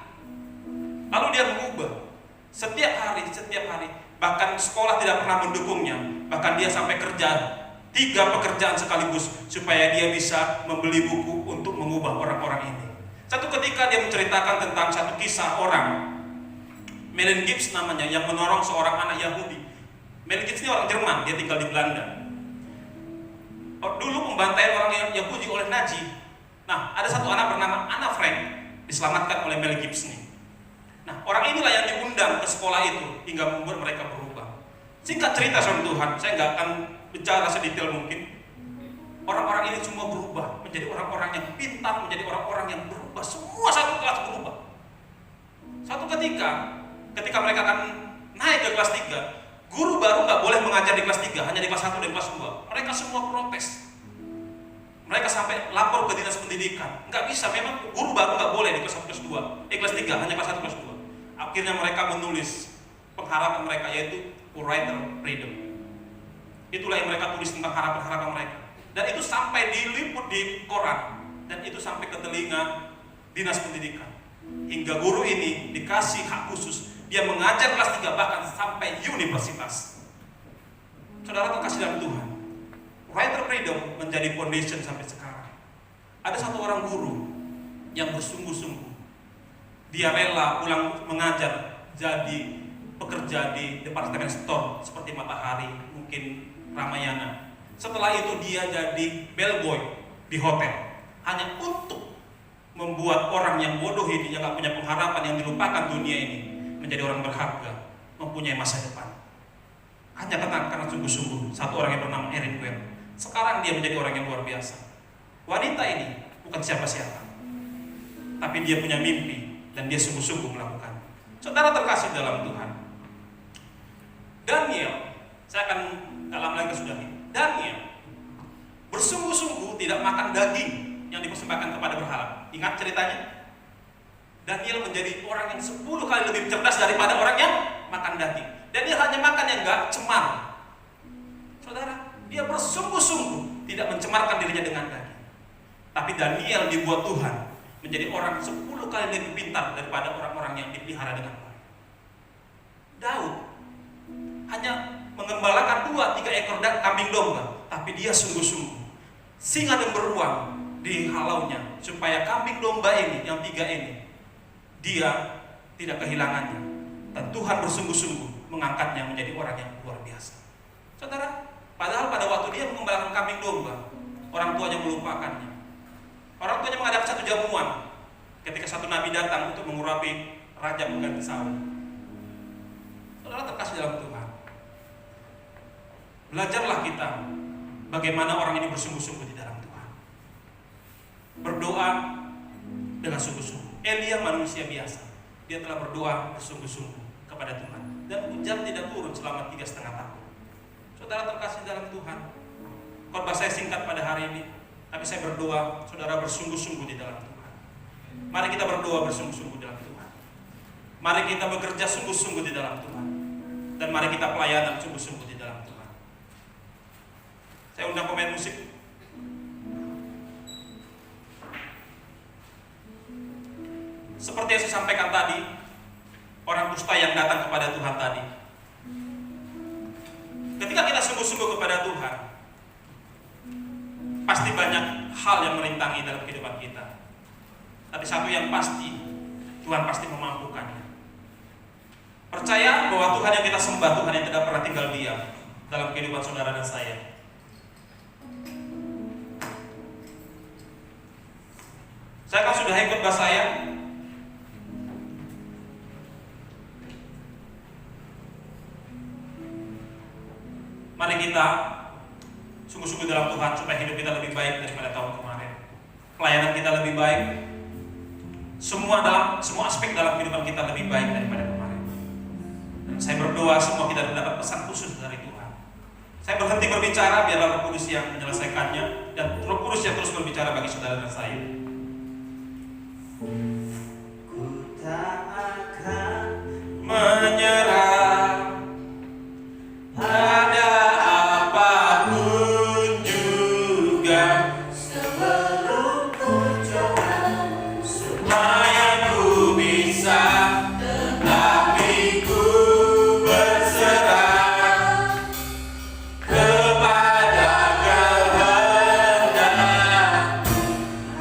Lalu dia mengubah. Setiap hari, bahkan sekolah tidak pernah mendukungnya. Bahkan dia sampai kerja 3 pekerjaan sekaligus supaya dia bisa membeli buku untuk mengubah orang-orang ini. Satu ketika dia menceritakan tentang satu kisah orang, Melen Gibbs namanya, yang menolong seorang anak Yahudi. Melen Gibbs ini orang Jerman, dia tinggal di Belanda. Dulu pembantaian orang Yahudi oleh Nazi. Nah, ada satu anak bernama Anna Frank diselamatkan oleh Mel Gibbs nih. Nah, orang inilah yang diundang ke sekolah itu hingga membuat mereka berubah. Singkat cerita sama Tuhan, saya nggak akan bicara sedetail mungkin. Orang-orang ini semua berubah menjadi orang-orang yang pintar, menjadi orang-orang yang berubah. Semua satu kelas berubah. Satu ketika mereka akan naik ke kelas 3, guru baru nggak boleh mengajar di kelas 3, hanya di kelas 1 dan kelas 2. Mereka semua protes. Mereka sampai lapor ke dinas pendidikan. Nggak bisa, memang guru baru nggak boleh di kelas 1, kelas 2. Kelas 3, hanya kelas 1, kelas 2. Akhirnya mereka menulis pengharapan mereka, yaitu writer freedom. Itulah yang mereka tulis tentang harapan-harapan mereka. Dan itu sampai diliput di koran. Dan itu sampai ke telinga dinas pendidikan. Hingga guru ini dikasih hak khusus. Dia mengajar kelas 3 bahkan sampai universitas. Saudara terkasih dalam Tuhan, writer freedom menjadi foundation sampai sekarang. Ada satu orang guru yang bersungguh-sungguh. Dia rela pulang mengajar, jadi pekerja di departemen store seperti Matahari, mungkin Ramayana. Setelah itu dia jadi bellboy di hotel, hanya untuk membuat orang yang bodoh ini, yang gak punya pengharapan, yang dilupakan dunia ini, menjadi orang berharga, mempunyai masa depan. Hanya karena sungguh-sungguh. Satu orang yang bernama Erin Ware. Sekarang dia menjadi orang yang luar biasa. Wanita ini bukan siapa-siapa, tapi dia punya mimpi dan dia sungguh-sungguh melakukan. Saudara terkasih dalam Tuhan, Daniel, saya akan dalam lagi sudahi. Daniel bersungguh-sungguh tidak makan daging yang dipersembahkan kepada berhala. Ingat ceritanya? Daniel menjadi orang yang 10 kali lebih cerdas daripada orang yang makan daging. Dan dia hanya makan yang enggak cemar. Saudara, dia bersungguh-sungguh tidak mencemarkan dirinya dengan daging. Tapi Daniel dibuat Tuhan menjadi orang 10 kali lebih pintar daripada orang-orang yang dipelihara dengan baik. Daud hanya mengembalakan 2-3 ekor kambing domba, tapi dia sungguh-sungguh singa dan beruang dihalaunya supaya kambing domba ini, yang 3 ini, dia tidak kehilangannya. Dan Tuhan bersungguh-sungguh mengangkatnya menjadi orang yang luar biasa. Saudara, padahal pada waktu dia mengembalakan kambing domba, orang tuanya melupakannya. Orang tuanya mengadakan satu jamuan ketika satu nabi datang untuk mengurapi raja pengganti Saul. Saudara terkasih dalam Tuhan, belajarlah kita bagaimana orang ini bersungguh-sungguh di dalam Tuhan. Berdoa dengan sungguh-sungguh. Elia manusia biasa, dia telah berdoa bersungguh-sungguh kepada Tuhan, dan hujan tidak turun selama 3,5 tahun. Saudara terkasih dalam Tuhan, khotbah saya singkat pada hari ini, tapi saya berdoa saudara bersungguh-sungguh di dalam Tuhan. Mari kita berdoa bersungguh-sungguh dalam Tuhan. Mari kita bekerja sungguh-sungguh di dalam Tuhan. Dan mari kita pelayanan sungguh-sungguh di dalam Tuhan. Saya undang pemain musik. Seperti yang saya sampaikan tadi, orang dusta yang datang kepada Tuhan tadi. Ketika kita sungguh-sungguh kepada Tuhan, pasti banyak hal yang merintangi dalam kehidupan kita. Tapi satu yang pasti, Tuhan pasti memampukannya. Percaya bahwa Tuhan yang kita sembah, Tuhan yang tidak pernah tinggal diam dalam kehidupan saudara dan saya. Saya akan sudahi khotbah saya. Mari kita sungguh-sungguh dalam Tuhan supaya hidup kita lebih baik daripada tahun kemarin. Pelayanan kita lebih baik. Semua aspek dalam kehidupan kita lebih baik daripada kemarin. Dan saya berdoa semua kita mendapat pesan khusus dari Tuhan. Saya berhenti berbicara, biarlah Roh Kudus yang menyelesaikannya, dan Roh Kudus yang terus berbicara bagi saudara dan saya. Ku tak akan Menyerah pada apapun juga, sebelum ku coba supaya ku bisa, tetapi ku berserah kepada kehendak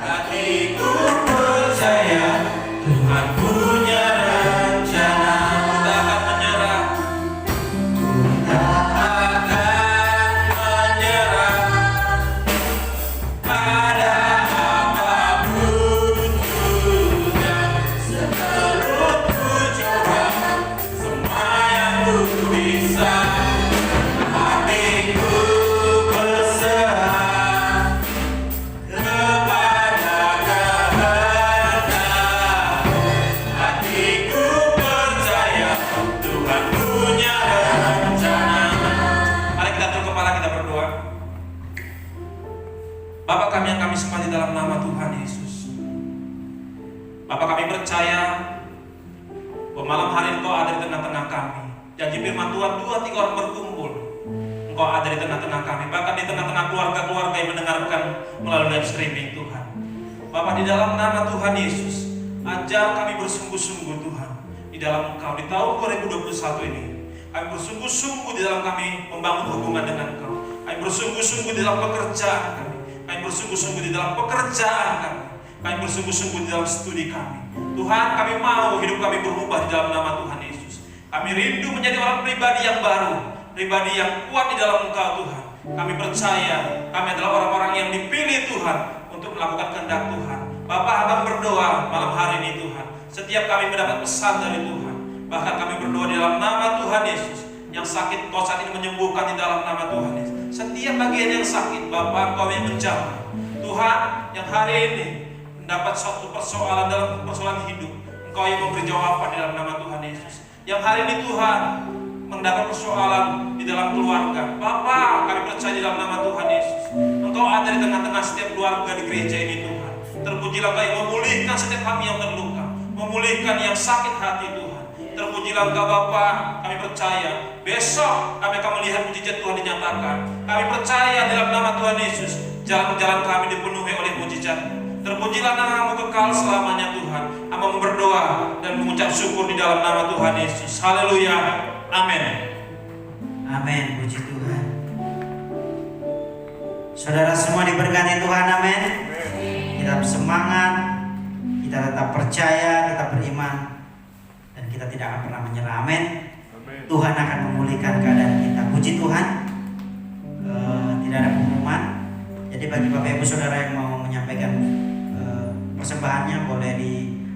hatiku. Percaya Tuhan punya kami yang kami sembah di dalam nama Tuhan Yesus. Bapa, kami percaya bahwa malam hari Engkau ada di tengah-tengah kami. Janji firman Tuhan, 2-3 orang berkumpul, Engkau ada di tengah-tengah kami. Bahkan di tengah-tengah keluarga-keluarga yang mendengarkan melalui live streaming Tuhan. Bapa, di dalam nama Tuhan Yesus, ajar kami bersungguh-sungguh Tuhan di dalam Engkau di tahun 2021 ini. Kami bersungguh-sungguh di dalam kami membangun hubungan dengan Engkau. Kami bersungguh-sungguh di dalam pekerjaan kami. Kami bersungguh-sungguh di dalam pekerjaan kami. Kami bersungguh-sungguh di dalam studi kami. Tuhan, kami mau hidup kami berubah di dalam nama Tuhan Yesus. Kami rindu menjadi orang pribadi yang baru, pribadi yang kuat di dalam Engkau Tuhan. Kami percaya kami adalah orang-orang yang dipilih Tuhan untuk melakukan kehendak Tuhan. Bapak, Abang berdoa malam hari ini Tuhan. Setiap kami mendapat pesan dari Tuhan. Bahkan kami berdoa di dalam nama Tuhan Yesus. Yang sakit Engkau saat ini menyembuhkan di dalam nama Tuhan Yesus. Setiap bagian yang sakit, Bapak, Engkau yang menjamah. Tuhan, yang hari ini mendapat suatu persoalan dalam persoalan hidup, Engkau yang memberi jawaban di dalam nama Tuhan Yesus. Yang hari ini Tuhan mendapat persoalan di dalam keluarga, Bapak, kami percaya di dalam nama Tuhan Yesus, Engkau ada di tengah-tengah setiap keluarga di gereja ini Tuhan. Terpujilah Engkau yang memulihkan setiap kami yang terluka, memulihkan yang sakit hati Tuhan. Terpujilah Engkau Bapa, kami percaya besok kami akan melihat mujizat Tuhan dinyatakan. Kami percaya dalam nama Tuhan Yesus, jalan-jalan kami dipenuhi oleh mujizat. Terpujilah nama-Mu kekal selamanya Tuhan. Hamba berdoa dan mengucap syukur di dalam nama Tuhan Yesus. Haleluya. Amin. Amin, puji Tuhan. Saudara semua diberkati Tuhan, amin. Kita semangat, kita tetap percaya, tetap beriman, dan kita tidak akan pernah menyerah, amin. Tuhan akan memulihkan keadaan kita. Puji Tuhan. Tidak ada pengumuman. Jadi bagi Bapak Ibu Saudara yang mau menyampaikan persembahannya, boleh di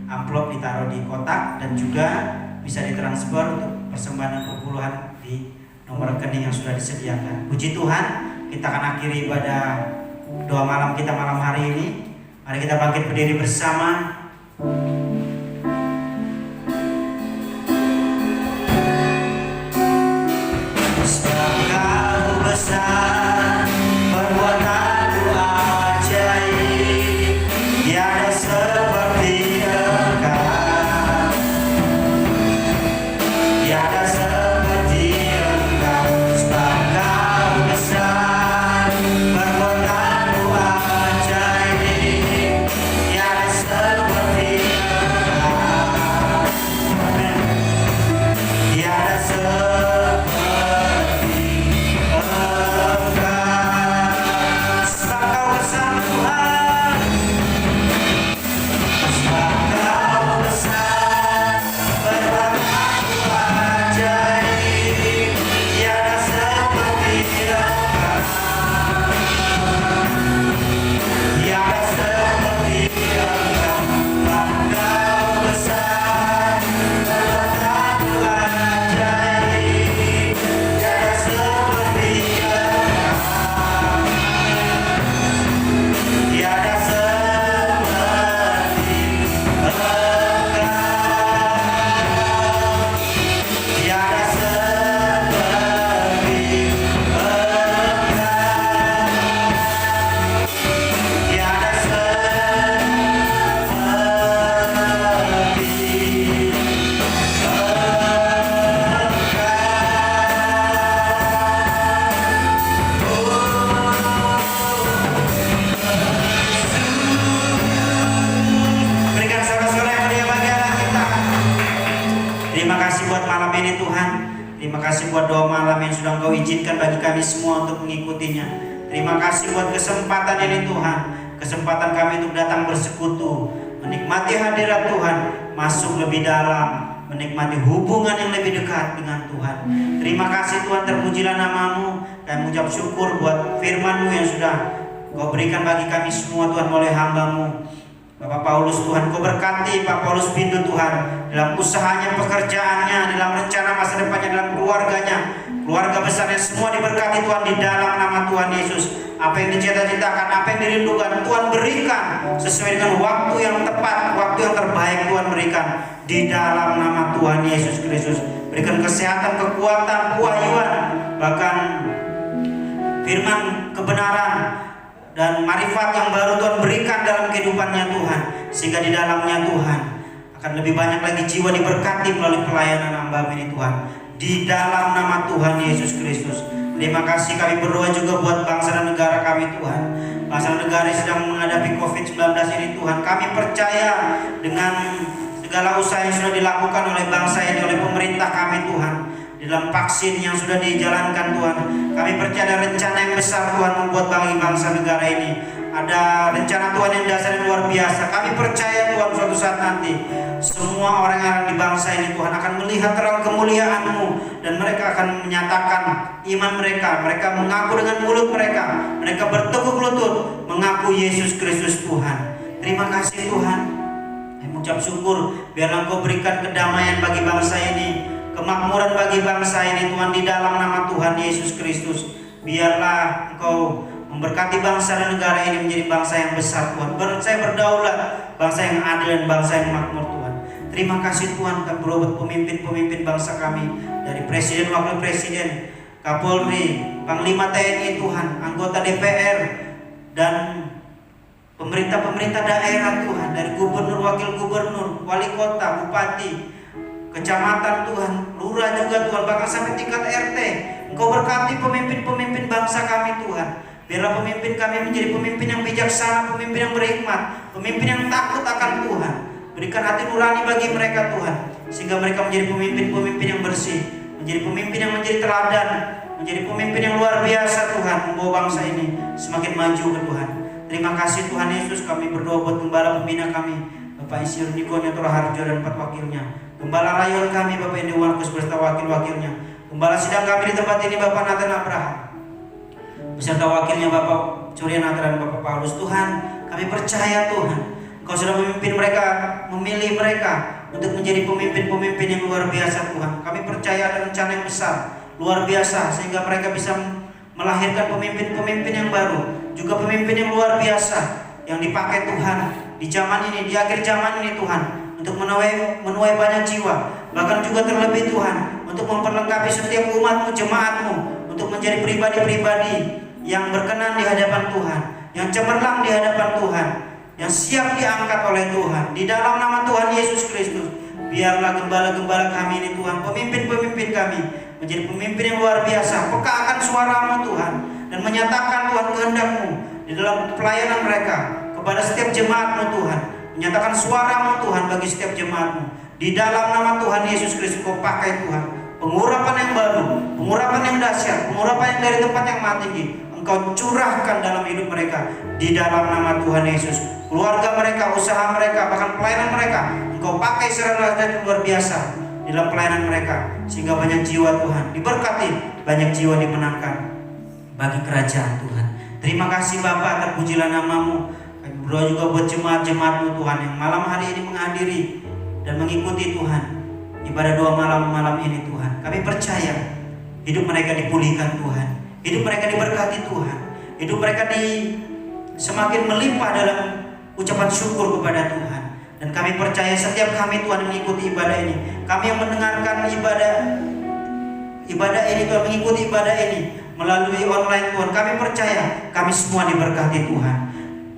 amplop ditaruh di kotak, dan juga bisa ditransfer untuk persembahan dan perpuluhan di nomor rekening yang sudah disediakan. Puji Tuhan. Kita akan akhiri ibadah doa malam kita malam hari ini. Mari kita bangkit berdiri bersama. Engkau besar, perbuatanmu ajaib, tiada seperti Engkau, tiada seperti Engkau. Sebab Engkau besar, perbuatanmu ajaib, tiada seperti Engkau, tiada seperti buat doa malam yang sudah Engkau izinkan bagi kami semua untuk mengikutinya. Terima kasih buat kesempatan ini Tuhan. Kesempatan kami untuk datang bersekutu, menikmati hadirat Tuhan, masuk lebih dalam, menikmati hubungan yang lebih dekat dengan Tuhan. Terima kasih Tuhan, terpujilah nama-Mu. Kami mengucap syukur buat firman-Mu yang sudah Kau berikan bagi kami semua Tuhan oleh hamba-Mu. Bapak Paulus Tuhan, Kau berkati Pak Paulus Bindu Tuhan, dalam usahanya, pekerjaannya, dalam rencana masa depannya, dalam keluarganya, keluarga besarnya, semua diberkati Tuhan di dalam nama Tuhan Yesus. Apa yang dicita-citakan, apa yang dirindukan, Tuhan berikan sesuai dengan waktu yang tepat, waktu yang terbaik Tuhan berikan di dalam nama Tuhan Yesus Kristus. Berikan kesehatan, kekuatan, kewahyuan, bahkan firman kebenaran dan marifat yang baru Tuhan berikan dalam kehidupannya Tuhan, sehingga di dalamnya Tuhan akan lebih banyak lagi jiwa diberkati melalui pelayanan hamba ini Tuhan, di dalam nama Tuhan Yesus Kristus. Terima kasih, kami berdoa juga buat bangsa dan negara kami Tuhan. Bangsa dan negara yang sedang menghadapi COVID-19 ini Tuhan, kami percaya dengan segala usaha yang sudah dilakukan oleh bangsa ini, oleh pemerintah kami Tuhan, di dalam vaksin yang sudah dijalankan Tuhan, kami percaya ada rencana yang besar Tuhan membuat bagi bangsa negara ini. Ada rencana Tuhan yang dasar yang luar biasa. Kami percaya Tuhan suatu saat nanti semua orang yang ada di bangsa ini Tuhan akan melihat terang kemuliaan-Mu, dan mereka akan menyatakan iman mereka. Mereka mengaku dengan mulut mereka, mereka bertekuk lutut mengaku Yesus Kristus Tuhan. Terima kasih Tuhan. Kami mengucap syukur, biarlah Engkau berikan kedamaian bagi bangsa ini, kemakmuran bagi bangsa ini Tuhan, di dalam nama Tuhan Yesus Kristus. Biarlah Engkau memberkati bangsa dan negara ini menjadi bangsa yang besar Tuhan, bangsa yang berdaulat, bangsa yang adil dan bangsa yang makmur Tuhan. Terima kasih Tuhan, kami berdoa buat pemimpin-pemimpin bangsa kami, dari Presiden, Wakil Presiden, Kapolri, Panglima TNI Tuhan, anggota DPR, dan pemerintah-pemerintah daerah Tuhan, dari Gubernur, Wakil Gubernur, Wali Kota, Bupati, Kecamatan Tuhan, Lurah juga Tuhan, bahkan sampai tingkat RT. Engkau berkati pemimpin-pemimpin bangsa kami Tuhan. Biarlah pemimpin kami menjadi pemimpin yang bijaksana, pemimpin yang berhikmat, pemimpin yang takut akan Tuhan. Berikan hati nurani bagi mereka Tuhan, sehingga mereka menjadi pemimpin-pemimpin yang bersih, menjadi pemimpin yang menjadi teladan, menjadi pemimpin yang luar biasa Tuhan, membawa bangsa ini semakin maju ke Tuhan. Terima kasih Tuhan Yesus. Kami berdoa buat gembala pembina kami, Bapak Isyur Nikonya Harjo dan 4 wakilnya, gembala rayon kami Bapak Endi Warkus beserta wakil-wakilnya, gembala sidang kami di tempat ini Bapak Nathan Abraham beserta wakilnya Bapak Curian Atra dan Bapak Paulus. Tuhan, kami percaya Tuhan, Engkau sudah memimpin mereka, memilih mereka untuk menjadi pemimpin-pemimpin yang luar biasa Tuhan. Kami percaya ada rencana yang besar, luar biasa, sehingga mereka bisa melahirkan pemimpin-pemimpin yang baru, juga pemimpin yang luar biasa yang dipakai Tuhan di zaman ini, di akhir zaman ini Tuhan, untuk menuai banyak jiwa, bahkan juga terlebih Tuhan untuk memperlengkapi setiap umat-Mu, jemaat-Mu, untuk menjadi pribadi-pribadi yang berkenan di hadapan Tuhan, yang cemerlang di hadapan Tuhan, yang siap diangkat oleh Tuhan. Di dalam nama Tuhan Yesus Kristus, biarlah gembala-gembala kami ini Tuhan, pemimpin-pemimpin kami menjadi pemimpin yang luar biasa, peka akan suara-Mu Tuhan, dan menyatakan Tuhan kehendak-Mu di dalam pelayanan mereka kepada setiap jemaat-Mu Tuhan, menyatakan suara-Mu Tuhan bagi setiap jemaat-Mu. Di dalam nama Tuhan Yesus Kristus, Kau pakai Tuhan, pengurapan yang baru, pengurapan yang dahsyat, pengurapan yang dari tempat yang maha tinggi, Engkau curahkan dalam hidup mereka. Di dalam nama Tuhan Yesus, keluarga mereka, usaha mereka, bahkan pelayanan mereka, Engkau pakai secara luar biasa di dalam pelayanan mereka, sehingga banyak jiwa Tuhan diberkati, banyak jiwa dimenangkan bagi kerajaan Tuhan. Terima kasih Bapa, terpujilah nama-Mu. Kami berdoa juga buat jemaat-jemaat-Mu Tuhan yang malam hari ini menghadiri dan mengikuti Tuhan ibadah doa malam ini Tuhan. Kami percaya hidup mereka dipulihkan Tuhan, hidup mereka diberkati Tuhan, hidup mereka semakin melimpah dalam ucapan syukur kepada Tuhan. Dan kami percaya setiap kami Tuhan mengikuti ibadah ini, kami yang mendengarkan ibadah ini Tuhan, mengikuti ibadah ini melalui online Tuhan, kami percaya kami semua diberkati Tuhan.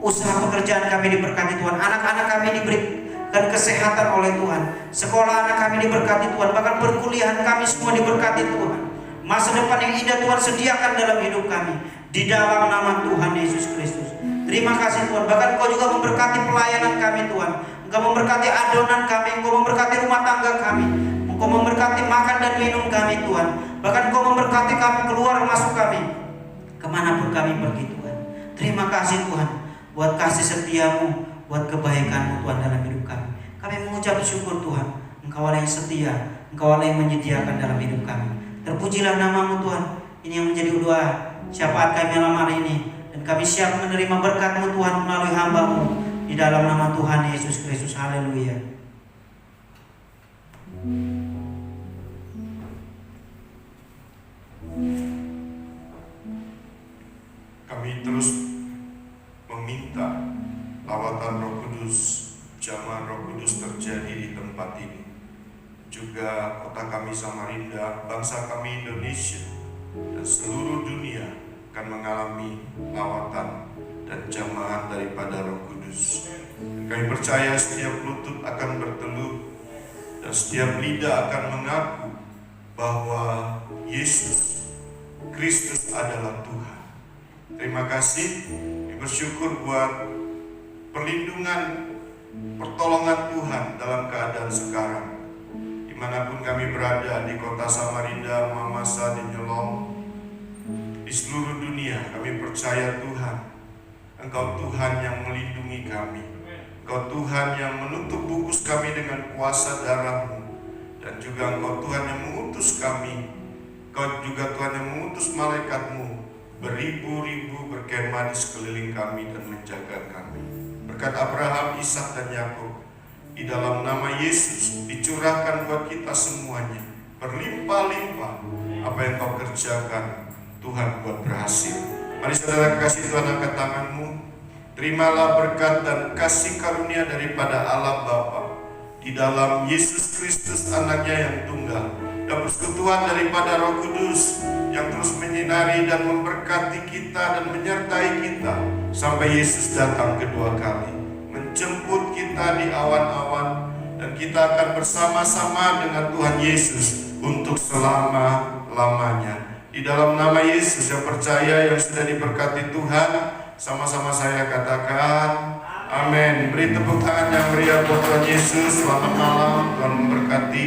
Usaha pekerjaan kami diberkati Tuhan, anak-anak kami diberikan kesehatan oleh Tuhan, sekolah anak kami diberkati Tuhan, bahkan perkuliahan kami semua diberkati Tuhan. Masa depan yang indah Tuhan sediakan dalam hidup kami, di dalam nama Tuhan Yesus Kristus. Terima kasih Tuhan, bahkan Engkau juga memberkati pelayanan kami Tuhan, Engkau memberkati adonan kami, Engkau memberkati rumah tangga kami, Engkau memberkati makan dan minum kami Tuhan, bahkan Engkau memberkati kami keluar masuk kami, kemanapun kami pergi Tuhan. Terima kasih Tuhan buat kasih setiamu, buat kebaikanmu Tuhan dalam hidup kami. Kami mengucap syukur Tuhan, Engkau Allah yang setia, Engkau Allah yang menyediakan dalam hidup kami. Terpujilah nama-Mu Tuhan. Ini yang menjadi doa syafaat kami malam hari ini, dan kami siap menerima berkat-Mu Tuhan melalui hamba-Mu, di dalam nama Tuhan Yesus Kristus. Haleluya. Kami terus meminta lawatan Roh Kudus, jamaah Roh Kudus terjadi di tempat ini. Juga kota kami Samarinda, bangsa kami Indonesia, dan seluruh dunia akan mengalami lawatan dan dan jamaah daripada Roh Kudus. Dan kami percaya setiap lutut akan berteluh dan setiap lidah akan mengaku bahwa Yesus Kristus adalah Tuhan. Terima kasih, kami bersyukur buat perlindungan, pertolongan Tuhan dalam keadaan sekarang. Dimanapun kami berada, di kota Samarinda, Mamasa, di Nyelong, di seluruh dunia, kami percaya Tuhan, Engkau Tuhan yang melindungi kami. Engkau Tuhan yang menutup bungkus kami dengan kuasa darah-Mu. Dan juga Engkau Tuhan yang mengutus kami. Engkau juga Tuhan yang mengutus malaikat-Mu beribu-ribu berkemah di sekeliling kami dan menjaga kami. Berkat Abraham, Ishak, dan Yakub, di dalam nama Yesus dicurahkan buat kita semuanya berlimpah-limpah apa yang Kau kerjakan, Tuhan, buat berhasil. Mari saudara kasih Tuhan, angkat tanganmu. Terimalah berkat dan kasih karunia daripada Allah Bapa di dalam Yesus Kristus anaknya yang tunggal, dan persekutuan daripada Roh Kudus yang terus menyinari dan memberkati kita dan menyertai kita sampai Yesus datang kedua kali, menjemput kita di awan-awan, dan kita akan bersama-sama dengan Tuhan Yesus untuk selama-lamanya. Di dalam nama Yesus yang percaya, yang sudah diberkati Tuhan, sama-sama saya katakan amin. Beri tepuk tangan yang meriah buat Tuhan Yesus. Selamat malam, Tuhan memberkati.